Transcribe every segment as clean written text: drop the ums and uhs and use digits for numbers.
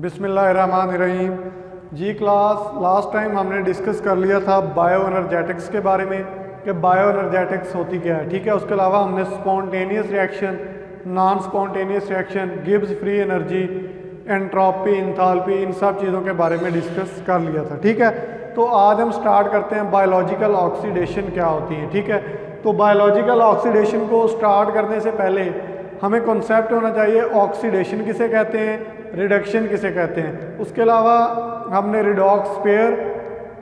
बिस्मिल्लाहिर्रहमानिर्रहीम। जी class last time हमने discuss कर लिया था बायो एनर्जेटिक्स के बारे में कि बायो एनर्जेटिक्स होती क्या है। ठीक है, उसके अलावा हमने spontaneous reaction, non spontaneous reaction, Gibbs free energy, entropy, enthalpy, इन सब चीज़ों के बारे में डिस्कस कर लिया था। ठीक है, तो आज हम स्टार्ट करते हैं बायोलॉजिकल ऑक्सीडेशन क्या होती है। ठीक है, तो बायोलॉजिकल ऑक्सीडेशन को स्टार्ट करने से पहले हमें कॉन्सेप्ट होना चाहिए ऑक्सीडेशन किसे कहते हैं, रिडक्शन किसे कहते हैं। उसके अलावा हमने रिडॉक्स पेयर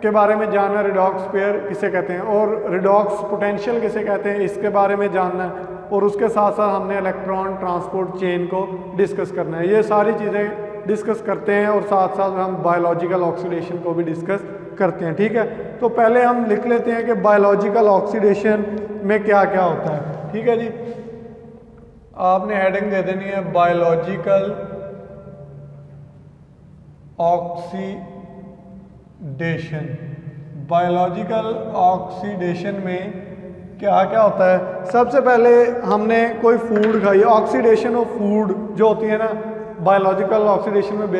के बारे में जानना, रिडॉक्स पेयर किसे कहते हैं, और रिडॉक्स पोटेंशियल किसे कहते हैं, इसके बारे में जानना है। और उसके साथ साथ हमने इलेक्ट्रॉन ट्रांसपोर्ट चेन को डिस्कस करना है। ये सारी चीज़ें डिस्कस करते हैं और साथ साथ हम बायोलॉजिकल ऑक्सीडेशन को भी डिस्कस करते हैं। ठीक है, तो पहले हम लिख लेते हैं कि बायोलॉजिकल ऑक्सीडेशन में क्या क्या होता है। ठीक है जी, आपने हेडिंग दे देनी है बायोलॉजिकल ऑक्सीडेशन। बायोलॉजिकल ऑक्सीडेशन में क्या क्या होता है। सबसे पहले हमने कोई फूड खाई, ऑक्सीडेशन ऑफ फूड जो होती है ना, बायोलॉजिकल ऑक्सीडेशन में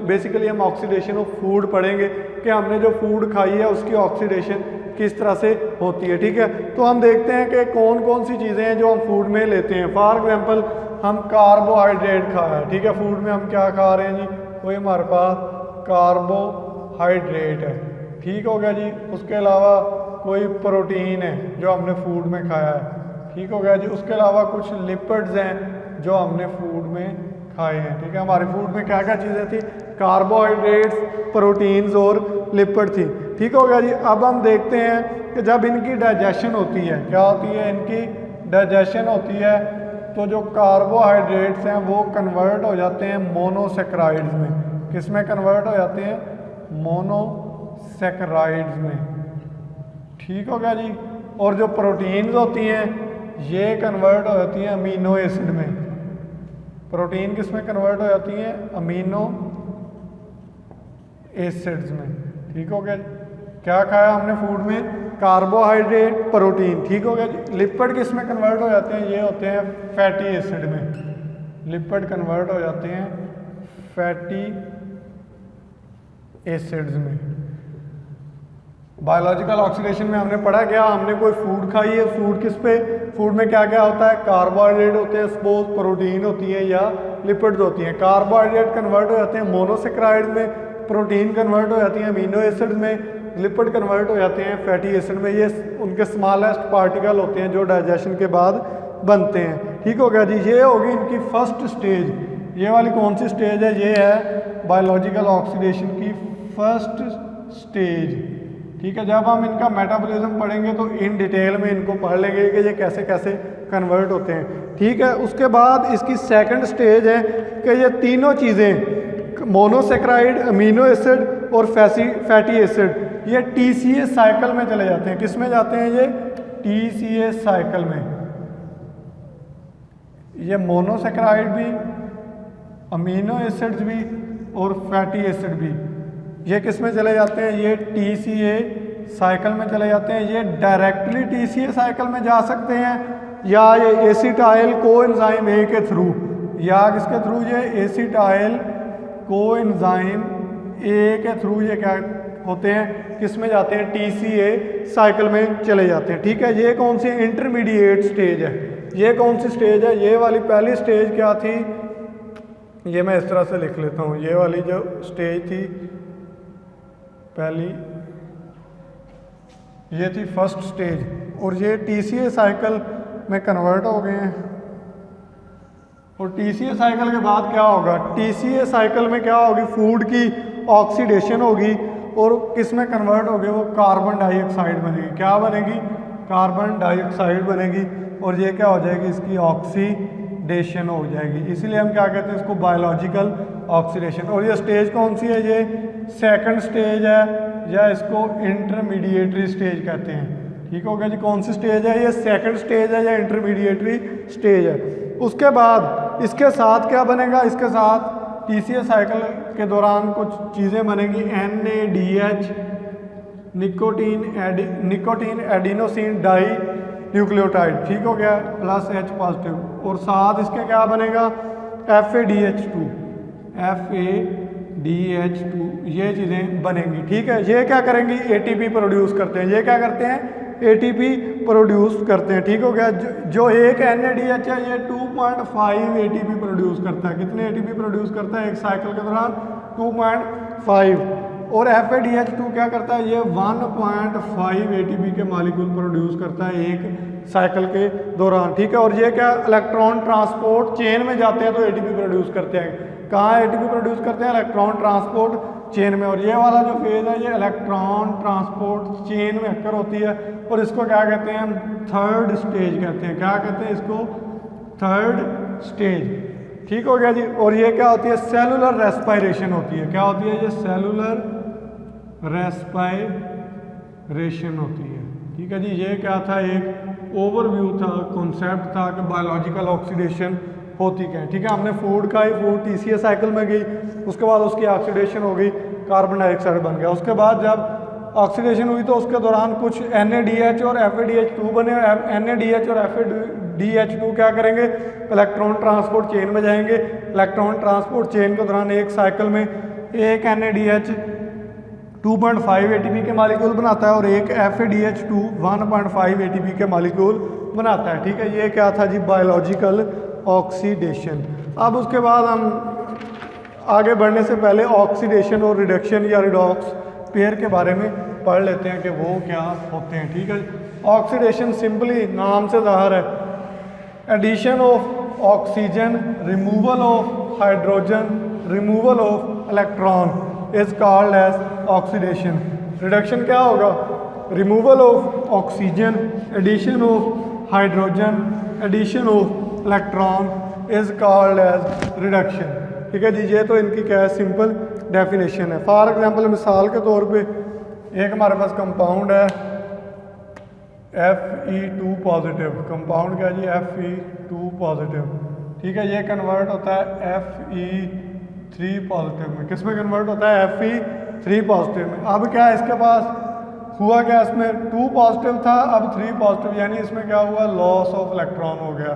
बेसिकली हम ऑक्सीडेशन ऑफ फूड पढ़ेंगे कि हमने जो फूड खाई है उसकी ऑक्सीडेशन किस तरह से होती है। ठीक है, तो हम देखते हैं कि कौन कौन सी चीज़ें हैं जो हम फूड में लेते हैं। फॉर एग्जांपल हम कार्बोहाइड्रेट खाया है। ठीक है, फूड में हम क्या खा रहे हैं जी, कोई हमारे पास कार्बोहाइड्रेट है। ठीक हो गया जी। उसके अलावा कोई प्रोटीन है जो हमने फूड में खाया है। ठीक हो गया जी। उसके अलावा कुछ लिपिड्स हैं जो हमने फूड में खाए हैं। ठीक है, हमारे फूड में क्या क्या चीज़ें थी, कार्बोहाइड्रेट्स, प्रोटीन्स और लिपिड थी। ठीक हो गया जी। अब हम देखते हैं कि जब इनकी डाइजेशन होती है, क्या होती है, इनकी डाइजेशन होती है, तो जो कार्बोहाइड्रेट्स हैं वो कन्वर्ट हो जाते हैं मोनोसेक्राइड्स में। किस में कन्वर्ट हो जाते हैं, मोनोसेक्राइड्स में। ठीक हो गया जी। और जो प्रोटीन्स होती हैं ये कन्वर्ट हो जाती हैं अमीनो एसिड में। प्रोटीन किस में कन्वर्ट हो जाती हैं, अमीनो एसिड्स में। ठीक हो गया जी। क्या खाया हमने फूड में, कार्बोहाइड्रेट, प्रोटीन। ठीक हो गया जी। लिपिड किस में कन्वर्ट हो जाते हैं, ये होते हैं फैटी एसिड में। लिपिड कन्वर्ट हो जाते हैं फैटी एसिड्स में। बायोलॉजिकल ऑक्सीडेशन में हमने पढ़ा क्या, हमने कोई फूड खाई है, फूड किस पे, फूड में क्या क्या होता है, कार्बोहाइड्रेट होते हैं, सपोज प्रोटीन होती है या लिपिड्स होती हैं। कार्बोहाइड्रेट कन्वर्ट हो जाते हैं मोनोसेक्राइड में, प्रोटीन कन्वर्ट हो जाती हैं अमीनो एसिड में, लिपिड कन्वर्ट हो जाते हैं फैटी एसिड में। ये उनके स्मॉलेस्ट पार्टिकल होते हैं जो डाइजेशन के बाद बनते हैं। ठीक हो गया जी। ये होगी इनकी फर्स्ट स्टेज। ये वाली कौन सी स्टेज है, ये है बायोलॉजिकल ऑक्सीडेशन की फर्स्ट स्टेज। ठीक है, जब हम इनका मेटाबॉलिज्म पढ़ेंगे तो इन डिटेल में इनको पढ़ लेंगे कि ये कैसे कैसे कन्वर्ट होते हैं। ठीक है, उसके बाद इसकी सेकंड स्टेज है कि ये तीनों चीज़ें मोनोसेक्राइड, अमीनो एसिड और फैटी एसिड, ये TCA साइकिल में चले जाते हैं। किस में जाते हैं, ये TCA साइकिल में। ये मोनोसेक्राइड भी, अमीनो एसिड्स भी और फैटी एसिड भी, ये किस में चले जाते हैं, ये TCA साइकिल में चले जाते हैं। ये डायरेक्टली TCA साइकिल में जा सकते हैं या ये एसिटाइल कोएंजाइम A के थ्रू, या किसके थ्रू, ये एसिटाइल कोएंजाइम A के थ्रू ये क्या होते हैं, किस में जाते हैं, TCA साइकिल में चले जाते हैं। ठीक है, ये कौन सी इंटरमीडिएट स्टेज है, ये कौन सी स्टेज है, ये वाली पहली स्टेज क्या थी, ये मैं इस तरह से लिख लेता हूँ। ये वाली जो स्टेज थी पहली, ये थी फर्स्ट स्टेज, और ये TCA साइकिल में कन्वर्ट हो गए हैं। और TCA साइकिल के बाद क्या होगा, TCA साइकिल में क्या होगी, फूड की ऑक्सीडेशन होगी और किस में कन्वर्ट होगी, वो कार्बन डाइऑक्साइड बनेगी। क्या बनेगी, कार्बन डाइऑक्साइड बनेगी, और ये क्या हो जाएगी, इसकी ऑक्सीडेशन हो जाएगी। इसीलिए हम क्या कहते हैं इसको, बायोलॉजिकल ऑक्सीडेशन। और ये स्टेज कौन सी है, ये सेकंड स्टेज है या इसको इंटरमीडिएटरी स्टेज कहते हैं। ठीक हो गया जी। कौन सी स्टेज है, ये सेकंड स्टेज है या इंटरमीडिएटरी स्टेज है। उसके बाद इसके साथ क्या बनेगा, इसके साथ TCA साइकिल के दौरान कुछ चीज़ें बनेंगी, NADH, nicotine adenosine dinucleotide. ठीक हो गया, प्लस H पॉजिटिव। और साथ इसके क्या बनेगा, FADH2, DH2 ये चीज़ें बनेंगी, ठीक है। ये क्या करेंगी, ATP प्रोड्यूस करते हैं। ये क्या करते हैं, ATP प्रोड्यूस करते हैं, ठीक हो गया। जो एक NADH है ये 2.5 ATP प्रोड्यूस करता है। कितने ATP प्रोड्यूस करता है एक साइकिल के दौरान, 2.5। और FADH2 क्या करता है, ये 1.5 ATP के मॉलिक्यूल प्रोड्यूस करता है एक साइकिल के दौरान, ठीक है। और ये क्या, इलेक्ट्रॉन ट्रांसपोर्ट चेन में जाते हैं तो ATP प्रोड्यूस करते हैं। कहाँ ATP प्रोड्यूस करते हैं, इलेक्ट्रॉन ट्रांसपोर्ट चेन में। और ये वाला जो फेज है ये इलेक्ट्रॉन ट्रांसपोर्ट चेन में अक्कर होती है और इसको क्या कहते हैं, हम थर्ड स्टेज कहते हैं। क्या कहते हैं इसको, थर्ड स्टेज, ठीक हो गया जी। और ये क्या होती है, सेलुलर रेस्पायरेशन होती है। क्या होती है, ये सेलुलर रेस्पायरेशन होती है, ठीक है जी। ये क्या था, एक ओवरव्यू था, कॉन्सेप्ट था कि बायोलॉजिकल ऑक्सीडेशन होती क्या है, ठीक है। हमने फूड खाई, फूड TCA साइकिल में गई, उसके बाद उसकी ऑक्सीडेशन हो गई, कार्बन डाइऑक्साइड बन गया। उसके बाद जब ऑक्सीडेशन हुई तो उसके दौरान कुछ NADH और FADH2 बने। NADH और FADH2 क्या करेंगे, इलेक्ट्रॉन ट्रांसपोर्ट चेन में जाएंगे। इलेक्ट्रॉन ट्रांसपोर्ट चेन के दौरान एक साइकिल में एक NADH 2.5 ATP के मॉलिक्यूल बनाता है और एक FADH2 1.5 ATP के मॉलिक्यूल बनाता है, ठीक है। ये क्या था जी, बायोलॉजिकल ऑक्सीडेशन। अब उसके बाद हम आगे बढ़ने से पहले ऑक्सीडेशन और रिडक्शन या रिडॉक्स पेयर के बारे में पढ़ लेते हैं कि वो क्या होते हैं, ठीक है। ऑक्सीडेशन सिंपली नाम से ज़ाहिर है, addition of oxygen, removal of hydrogen, removal of electron is called as oxidation. Reduction क्या होगा, removal of oxygen, addition of hydrogen, addition of electron is called as reduction, ठीक है जी। ये तो इनकी क्या है, सिंपल डेफिनेशन है। फॉर एग्जांपल, मिसाल के तौर पे एक हमारे पास कंपाउंड है Fe2 पॉजिटिव। कंपाउंड क्या जी, Fe2 पॉजिटिव, ठीक है। ये कन्वर्ट होता है Fe3 पॉजिटिव में। किस में कन्वर्ट होता है, Fe3 पॉजिटिव में। अब क्या है, इसके पास हुआ क्या, इसमें 2 पॉजिटिव था, अब 3 पॉजिटिव, यानी इसमें क्या हुआ, लॉस ऑफ इलेक्ट्रॉन हो गया,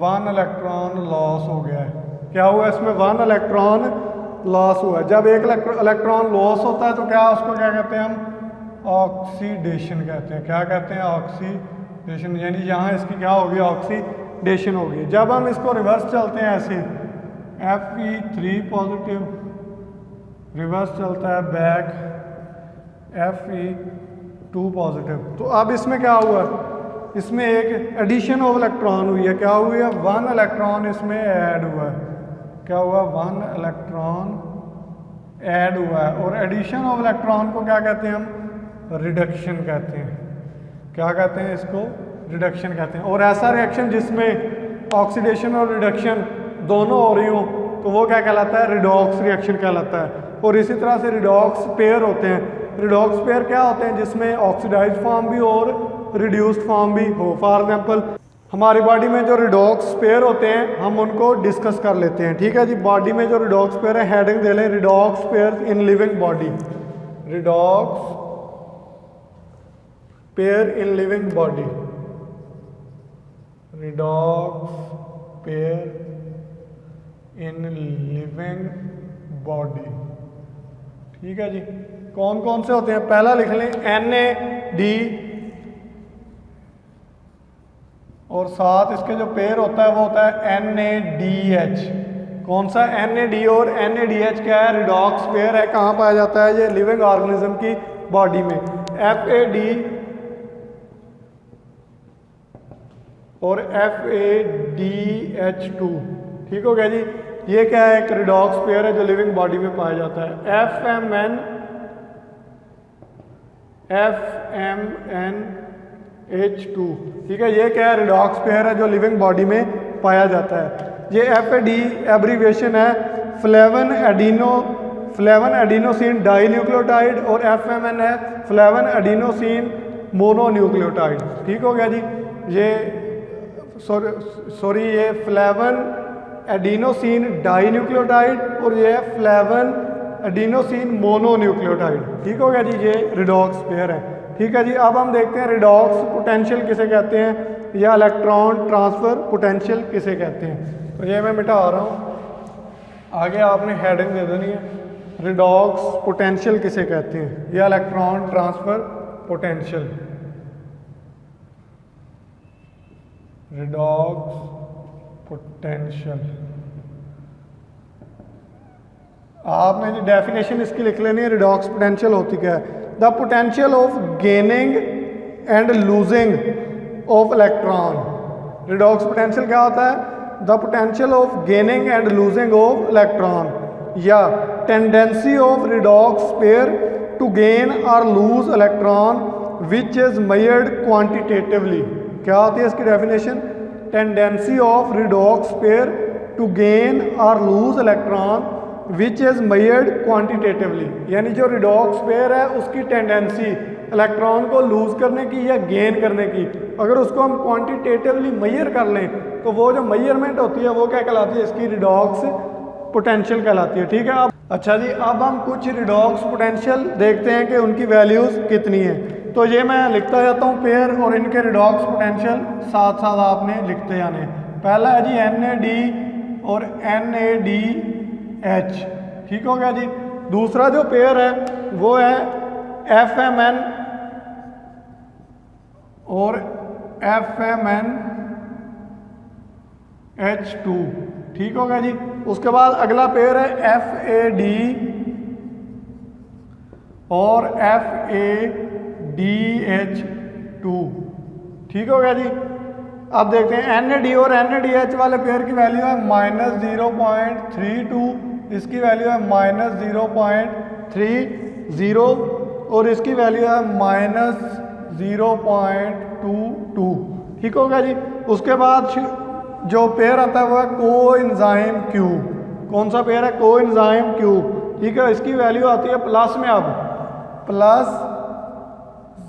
1 इलेक्ट्रॉन लॉस हो गया है। क्या हुआ, इसमें 1 इलेक्ट्रॉन लॉस हुआ है। जब एक इलेक्ट्रॉन लॉस होता है तो क्या, उसको क्या कहते हैं हम, ऑक्सीडेशन कहते हैं। क्या कहते हैं, ऑक्सीडेशन, यानी यहाँ इसकी क्या होगी, ऑक्सीडेशन होगी। जब हम इसको रिवर्स चलते हैं ऐसे, Fe3 पॉजिटिव, रिवर्स चलता है बैक Fe2 पॉजिटिव, तो अब इसमें क्या हुआ, इसमें एक एडिशन ऑफ इलेक्ट्रॉन हुई है। क्या हुई है, 1 इलेक्ट्रॉन इसमें ऐड हुआ है। क्या हुआ, 1 इलेक्ट्रॉन ऐड हुआ है। और एडिशन ऑफ इलेक्ट्रॉन को क्या कहते हैं हम, रिडक्शन कहते हैं। क्या कहते हैं इसको, रिडक्शन कहते हैं। और ऐसा रिएक्शन जिसमें ऑक्सीडेशन और रिडक्शन दोनों हो रही हो तो वो क्या कहलाता है, रिडॉक्स रिएक्शन कहलाता है। और इसी तरह से रिडॉक्स पेयर होते हैं। रिडॉक्स पेयर क्या होते हैं, जिसमें ऑक्सीडाइज्ड फॉर्म भी और रिड्यूस्ड फॉर्म भी हो। फॉर एग्जांपल, हमारी बॉडी में जो रिडॉक्स पेयर होते हैं हम उनको डिस्कस कर लेते हैं, ठीक है जी। बॉडी में जो रिडॉक्स पेयर है, हेडिंग दे लें, redox pair in living body, redox pair in living body, redox pair in living body, ठीक है जी। कौन कौन से होते हैं, पहला लिख लें NAD, और साथ इसके जो पेयर होता है वो होता है NADH। कौन सा, NAD और NADH क्या है, रिडॉक्स पेयर है। कहाँ पाया जाता है, ये लिविंग ऑर्गेनिज्म की बॉडी में। FAD और FADH2, ठीक हो गया जी। ये क्या है, एक रिडॉक्स पेयर है जो लिविंग बॉडी में पाया जाता है। FMNH2, ठीक है। ये क्या है, रिडॉक्स पेयर है जो लिविंग बॉडी में पाया जाता है। ये FAD एब्रीविएशन है फ्लेवन एडिनोसिन डाइन्यूक्लियोटाइड, और FMN है फ्लेवन एडिनोसिन मोनोन्यूक्लियोटाइड, ठीक हो गया जी। ये सॉरी ये फ्लेवन एडिनोसिन डाइन्यूक्लियोटाइड और ये फ्लेवन एडिनोसिन मोनोन्यूक्लियोटाइड, ठीक हो गया जी। ये रिडॉक्स पेयर है, ठीक है जी। अब हम देखते हैं रिडॉक्स पोटेंशियल किसे कहते हैं या इलेक्ट्रॉन ट्रांसफर पोटेंशियल किसे कहते हैं। तो ये मैं मिटा रहा हूँ, आगे आपने हेडिंग दे देनी है रिडॉक्स पोटेंशियल किसे कहते हैं, या electron transfer potential. Redox potential, आपने जो डेफिनेशन इसकी लिख लेनी है। रिडॉक्स पोटेंशियल होती क्या है? The potential of gaining and losing of electron. Redox potential क्या होता है? The potential of gaining and losing of electron, या tendency of redox pair to gain और lose electron which is measured quantitatively. क्या होती है इसकी definition? Tendency of redox pair to gain और lose electron which is measured quantitatively, यानी जो redox pair है उसकी टेंडेंसी इलेक्ट्रॉन को लूज करने की या गेन करने की, अगर उसको हम क्वांटिटेटिवली मेजर कर लें तो वो जो मेजरमेंट होती है वो क्या कहलाती है? इसकी रिडॉक्स पोटेंशियल कहलाती है। ठीक है। अब अच्छा जी, अब हम कुछ रिडॉक्स पोटेंशियल देखते हैं कि उनकी वैल्यूज़ कितनी है। तो ये मैं लिखता जाता हूँ पेयर और इनके रिडॉक्स पोटेंशियल साथ साथ आपने लिखते जाने। पहला है जी NAD और NADH, ठीक हो गया जी। दूसरा जो पेयर है वो है FMN और FMNH2, ठीक हो गया जी। उसके बाद अगला पेयर है FAD और FADH2, ठीक हो गया जी। अब देखते हैं NAD और NADH वाले पेयर की वैल्यू है -0.32, इसकी वैल्यू है -0.30 और इसकी वैल्यू है -0.22, ठीक हो गया जी। उसके बाद जो पेयर आता है वो है कोएंजाइम Q। कौन सा पेयर है? कोएंजाइम Q, ठीक है। इसकी वैल्यू आती है प्लस में, अब प्लस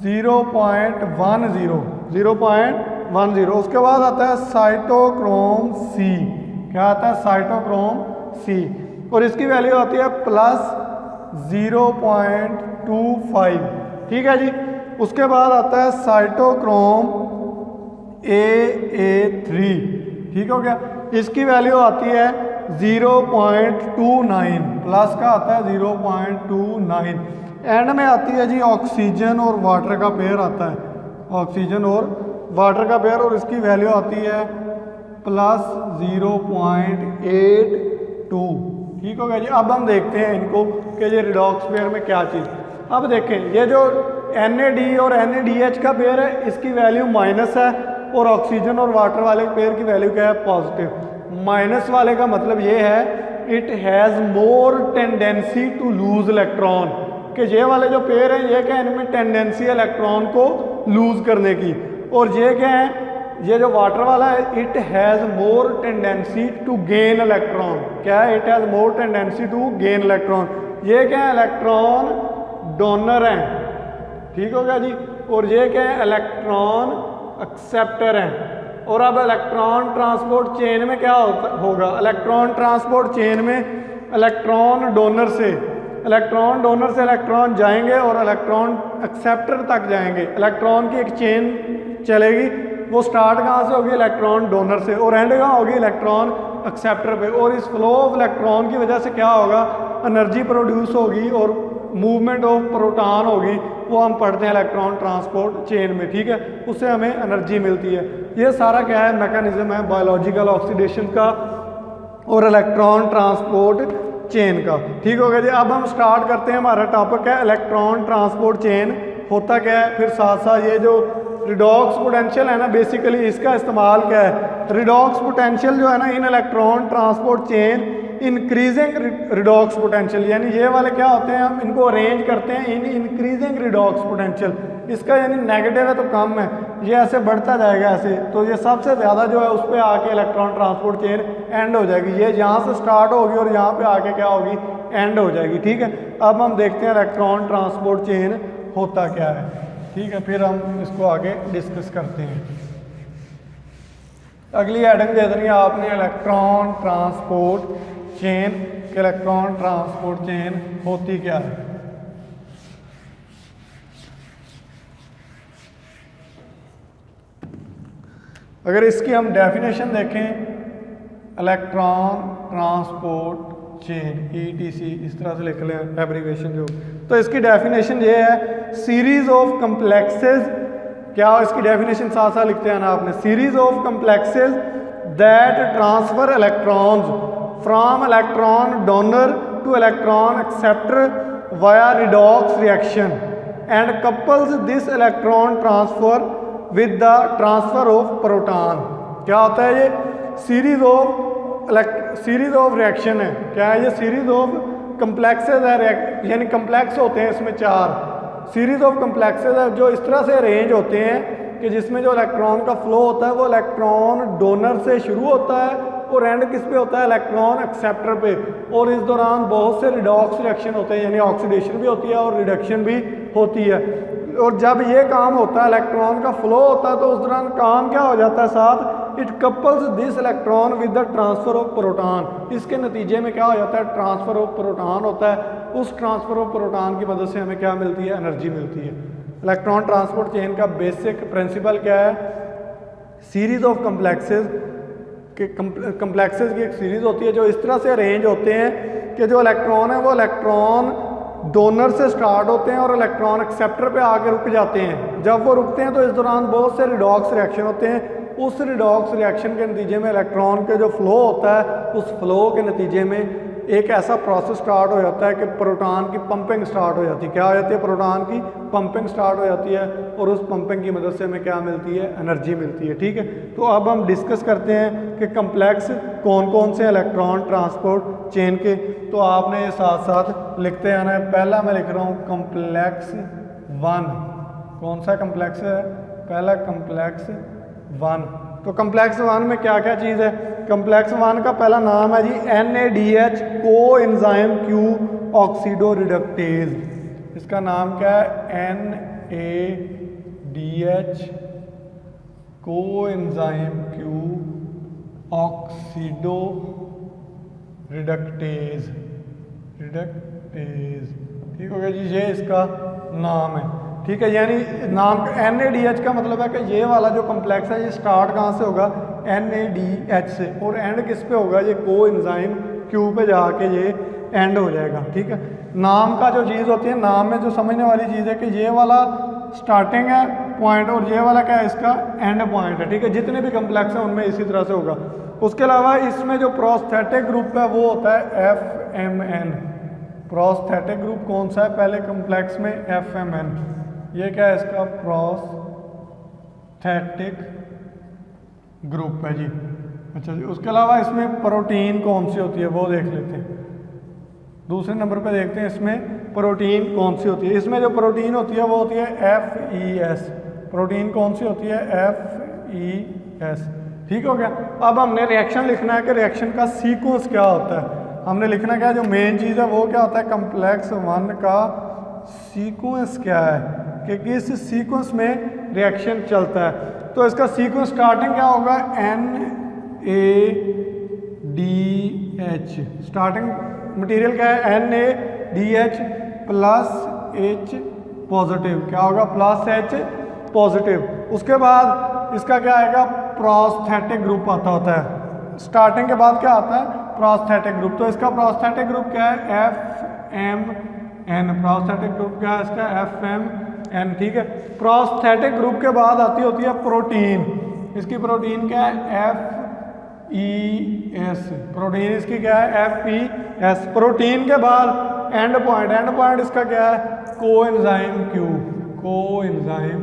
0.10। उसके बाद आता है साइटोक्रोम C। क्या आता है? साइटोक्रोम C, और इसकी वैल्यू आती है प्लस 0.25, ठीक है जी। उसके बाद आता है साइटोक्रोम AA3, ठीक हो गया। इसकी वैल्यू आती है 0.29, प्लस का आता है 0.29। एंड में आती है जी ऑक्सीजन और वाटर का पेयर आता है, ऑक्सीजन और वाटर का पेयर, और इसकी वैल्यू आती है प्लस 0.82, ठीक हो गया जी। अब हम देखते हैं इनको कि ये रिडॉक्स पेयर में क्या चीज़। अब देखें, ये जो NAD और NADH का पेयर है इसकी वैल्यू माइनस है, और ऑक्सीजन और वाटर वाले पेयर की वैल्यू क्या है? पॉजिटिव। माइनस वाले का मतलब ये है it has more tendency to lose electron, कि ये वाले जो पेयर हैं ये क्या है? इनमें टेंडेंसी इलेक्ट्रॉन को लूज करने की। और ये क्या है? ये जो वाटर वाला है it has more tendency to gain electron. क्या है? It has more tendency to gain electron. ये क्या है? इलेक्ट्रॉन डोनर हैं, ठीक हो गया जी। और ये क्या है? इलेक्ट्रॉन एक्सेप्टर हैं। और अब इलेक्ट्रॉन ट्रांसपोर्ट चेन में क्या होगा? इलेक्ट्रॉन ट्रांसपोर्ट चेन में इलेक्ट्रॉन डोनर से इलेक्ट्रॉन जाएंगे और इलेक्ट्रॉन एक्सेप्टर तक जाएंगे। इलेक्ट्रॉन की एक चेन चलेगी, वो स्टार्ट कहाँ से होगी? इलेक्ट्रॉन डोनर से, और एंड कहाँ होगी? इलेक्ट्रॉन एक्सेप्टर पे। और इस फ्लो ऑफ इलेक्ट्रॉन की वजह से क्या होगा? एनर्जी प्रोड्यूस होगी और मूवमेंट ऑफ प्रोटॉन होगी, वो हम पढ़ते हैं इलेक्ट्रॉन ट्रांसपोर्ट चेन में, ठीक है। उससे हमें एनर्जी मिलती है। ये सारा क्या है? मैकेनिज्म है बायोलॉजिकल ऑक्सीडेशन का और इलेक्ट्रॉन ट्रांसपोर्ट चेन का, ठीक हो गया जी। अब हम स्टार्ट करते हैं, हमारा टॉपिक है इलेक्ट्रॉन ट्रांसपोर्ट चेन होता क्या है, फिर साथ साथ ये जो रिडॉक्स पोटेंशियल है ना, बेसिकली इसका इस्तेमाल क्या है। रिडॉक्स पोटेंशियल जो है ना इन electron transport chain increasing redox potential, यानी ये वाले क्या होते हैं, हम इनको अरेंज करते हैं इन इंक्रीजिंग रिडॉक्स पोटेंशियल। इसका यानी नेगेटिव है तो कम है, ये ऐसे बढ़ता जाएगा ऐसे, तो ये सबसे ज़्यादा जो है उस पर आके इलेक्ट्रॉन ट्रांसपोर्ट चेन एंड हो जाएगी। ये यहाँ से स्टार्ट होगी और यहाँ पे आके क्या होगी? एंड हो जाएगी, ठीक है। अब हम देखते हैं इलेक्ट्रॉन ट्रांसपोर्ट चेन होता क्या है, ठीक है, फिर हम इसको आगे डिस्कस करते हैं। अगली हेडिंग दे देनी है आपने electron transport chain. Electron transport chain होती क्या है। अगर इसकी हम डेफिनेशन देखें, इलेक्ट्रॉन ट्रांसपोर्ट चेन ETC इस तरह से लिख लें एब्रीवेशन जो। तो इसकी डेफिनेशन ये है सीरीज ऑफ कम्प्लेक्सेस, क्या इसकी डेफिनेशन साथ साथ लिखते हैं ना आपने, series of complexes that transfer electrons from electron donor two electron acceptor via redox reaction and couples this electron transfer with the transfer of proton. क्या होता है ये सीरीज ऑफ रिएक्शन है, क्या है ये सीरीज ऑफ कम्प्लेक्सेस है, यानी कम्प्लेक्स होते हैं इसमें 4 सीरीज ऑफ कम्प्लेक्सेस है जो इस तरह से अरेंज होते हैं कि जिसमें जो इलेक्ट्रॉन का फ्लो होता है वो इलेक्ट्रॉन डोनर से शुरू होता है और एंड किस पे होता है, इलेक्ट्रॉन एक्सेप्टर पे, और इस दौरान बहुत से रिडॉक्स रिएक्शन होते हैं, यानी ऑक्सीडेशन भी होती है और रिडक्शन भी होती है। और जब ये काम होता है इलेक्ट्रॉन का फ्लो होता है तो उस दौरान काम क्या हो जाता है साथ, it couples this electron with the transfer of proton. इसके नतीजे में क्या हो जाता है, ट्रांसफर ऑफ प्रोटॉन होता है। उस ट्रांसफर ऑफ प्रोटॉन की मदद से हमें क्या मिलती है, एनर्जी मिलती है। इलेक्ट्रॉन ट्रांसपोर्ट चेन का बेसिक प्रिंसिपल क्या है, सीरीज ऑफ कम्प्लेक्सेस की एक सीरीज होती है जो इस तरह से अरेंज होते हैं कि जो इलेक्ट्रॉन है वो इलेक्ट्रॉन डोनर से स्टार्ट होते हैं और इलेक्ट्रॉन एक्सेप्टर पे आके रुक जाते हैं। जब वो रुकते हैं तो इस दौरान बहुत से रिडॉक्स रिएक्शन होते हैं। उस रिडॉक्स रिएक्शन के नतीजे में इलेक्ट्रॉन के जो फ्लो होता है उस फ्लो के नतीजे में एक ऐसा प्रोसेस स्टार्ट हो जाता है कि प्रोटॉन की पंपिंग स्टार्ट हो जाती है। क्या हो जाती है, प्रोटॉन की पंपिंग स्टार्ट हो जाती है और उस पंपिंग की मदद से हमें क्या मिलती है, एनर्जी मिलती है। ठीक है, तो अब हम डिस्कस करते हैं कि कम्प्लेक्स कौन कौन से इलेक्ट्रॉन ट्रांसपोर्ट चेन के। तो आपने ये साथ साथ लिखते आना है। पहला मैं लिख रहा हूँ कम्प्लेक्स 1। कौन सा कम्प्लेक्स है, पहला कम्प्लेक्स 1। तो कम्प्लेक्स 1 में क्या क्या चीज़ है, कम्प्लेक्स 1 का पहला नाम है जी NADH को एंजाइम Q ऑक्सीडो रिडक्टेज। इसका नाम क्या है, NADH को एंजाइम Q ऑक्सीडो रिडक्टेज। ठीक हो गया जी, ये इसका नाम है। ठीक है, यानी नाम NADH का मतलब है कि ये वाला जो कम्प्लेक्स है ये स्टार्ट कहाँ से होगा, NADH से, और एंड किस पे होगा, ये को एंजाइम Q पे जाके ये एंड हो जाएगा। ठीक है, नाम का जो चीज़ होती है, नाम में जो समझने वाली चीज़ है कि ये वाला स्टार्टिंग है पॉइंट और ये वाला क्या है, इसका एंड पॉइंट है। ठीक है, जितने भी कम्प्लेक्स हैं उनमें इसी तरह से होगा। उसके अलावा इसमें जो प्रोस्थेटिक ग्रुप है वो होता है FMN। प्रोस्थेटिक ग्रुप कौन सा है, पहले कम्प्लेक्स में FMN। ये क्या है, इसका प्रोस्थेटिक ग्रुप है जी। अच्छा जी, उसके अलावा इसमें प्रोटीन कौन सी होती है वो देख लेते हैं। दूसरे नंबर पे देखते हैं इसमें प्रोटीन कौन सी होती है। इसमें जो प्रोटीन होती है वो होती है FES। प्रोटीन कौन सी होती है, FES। ठीक हो गया। अब हमने रिएक्शन लिखना है कि रिएक्शन का सीक्वेंस क्या होता है। हमने लिखना क्या है, जो मेन चीज़ है वो क्या होता है, कम्प्लेक्स 1 का सीक्वेंस क्या है कि किस सीक्वेंस में रिएक्शन चलता है। तो इसका सीक्वेंस स्टार्टिंग क्या होगा, NADH। स्टार्टिंग मटेरियल क्या है, NADH प्लस H पॉजिटिव। क्या होगा, प्लस H पॉजिटिव। उसके बाद इसका क्या आएगा, प्रोस्थेटिक ग्रुप आता होता है। स्टार्टिंग के बाद क्या आता है, प्रोस्थेटिक ग्रुप। तो इसका प्रोस्थेटिक ग्रुप क्या है, FMN। प्रोस्थेटिक ग्रुप क्या है इसका, FMN। ठीक है, प्रोस्थेटिक ग्रुप के बाद आती होती है प्रोटीन। इसकी प्रोटीन क्या है, FES। प्रोटीन इसकी क्या है, FES। प्रोटीन के बाद एंड पॉइंट इसका क्या है, कोएंजाइम Q। कोएंजाइम